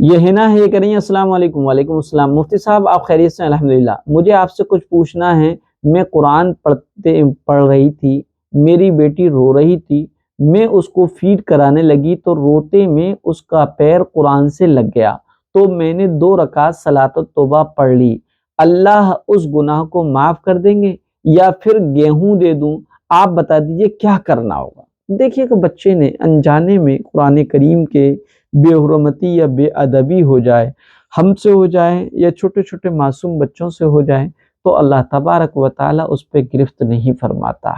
یہ ہنا ہے، یہ کریں گے۔ السلام علیکم۔ وعلیکم السلام۔ مفتی صاحب آپ خیریت سے؟ الحمدللہ۔ مجھے آپ سے کچھ پوچھنا ہے۔ میں قرآن پڑھ رہی تھی، میری بیٹی رو رہی تھی، میں اس کو فیڈ کرانے لگی تو روتے میں اس کا پیر قرآن سے لگ گیا، تو میں نے 2 رکعت صلاۃ التوبہ پڑھ لی، اللہ اس گناہ کو معاف کر دیں گے یا پھر گیہوں دے دوں؟ آپ بتا دیجئے کیا کرنا ہوگا۔ دیکھیے کہ بچے نے انجانے میں قرآن کریم کے بے حرمتی یا بے ادبی ہو جائے، ہم سے ہو جائے یا چھوٹے چھوٹے معصوم بچوں سے ہو جائے، تو اللہ تبارک و تعالیٰ اس پہ گرفت نہیں فرماتا،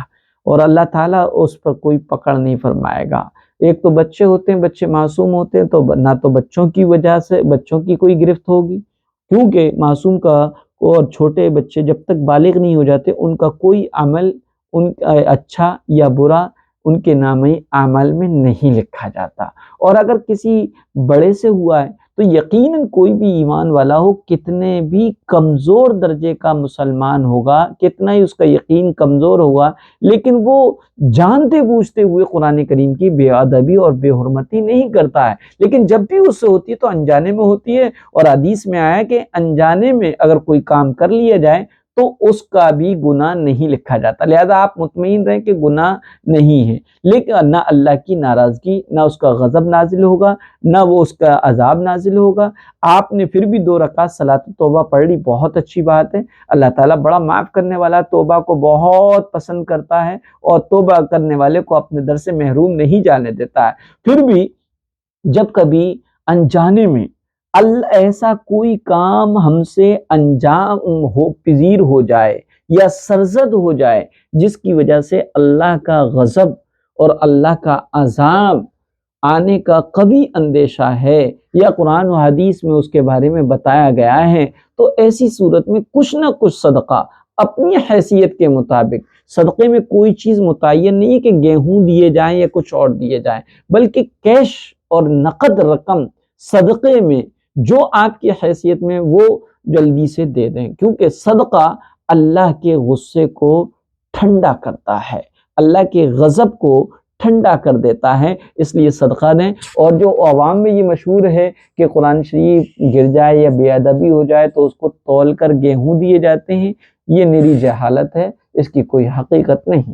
اور اللہ تعالیٰ اس پر کوئی پکڑ نہیں فرمائے گا۔ ایک تو بچے ہوتے ہیں، بچے معصوم ہوتے ہیں، تو نہ تو بچوں کی وجہ سے بچوں کی کوئی گرفت ہوگی، کیونکہ معصوم کا اور چھوٹے بچے جب تک بالغ نہیں ہو جاتے ان کا کوئی عمل ان اچھا یا برا ان کے نامہ اعمال میں نہیں لکھا جاتا۔ اور اگر کسی بڑے سے ہوا ہے تو یقیناً کوئی بھی ایمان والا ہو، کتنے بھی کمزور درجے کا مسلمان ہوگا، کتنا ہی اس کا یقین کمزور ہوگا، لیکن وہ جانتے بوجھتے ہوئے قرآن کریم کی بے ادبی اور بے حرمتی نہیں کرتا ہے، لیکن جب بھی اس سے ہوتی ہے تو انجانے میں ہوتی ہے، اور حدیث میں آیا کہ انجانے میں اگر کوئی کام کر لیا جائے تو اس کا بھی گناہ نہیں لکھا جاتا۔ لہذا آپ مطمئن رہیں کہ گناہ نہیں ہے، لیکن نہ اللہ کی ناراضگی، نہ اس کا غضب نازل ہوگا، نہ وہ اس کا عذاب نازل ہوگا۔ آپ نے پھر بھی 2 رکعت صلاۃ توبہ پڑھ لی، بہت اچھی بات ہے۔ اللہ تعالیٰ بڑا معاف کرنے والا، توبہ کو بہت پسند کرتا ہے، اور توبہ کرنے والے کو اپنے در سے محروم نہیں جانے دیتا ہے۔ پھر بھی جب کبھی انجانے میں ایسا کوئی کام ہم سے انجام پذیر ہو جائے یا سرزد ہو جائے جس کی وجہ سے اللہ کا غضب اور اللہ کا عذاب آنے کا قوی اندیشہ ہے، یا قرآن و حدیث میں اس کے بارے میں بتایا گیا ہے، تو ایسی صورت میں کچھ نہ کچھ صدقہ اپنی حیثیت کے مطابق، صدقے میں کوئی چیز متعین نہیں ہے کہ گیہوں دیے جائیں یا کچھ اور دیے جائیں، بلکہ کیش اور نقد رقم صدقے میں جو آپ کی حیثیت میں وہ جلدی سے دے دیں، کیونکہ صدقہ اللہ کے غصے کو ٹھنڈا کرتا ہے، اللہ کے غضب کو ٹھنڈا کر دیتا ہے، اس لیے صدقہ دیں۔ اور جو عوام میں یہ مشہور ہے کہ قرآن شریف گر جائے یا بے ادبی ہو جائے تو اس کو تول کر گیہوں دیے جاتے ہیں، یہ میری جہالت ہے، اس کی کوئی حقیقت نہیں۔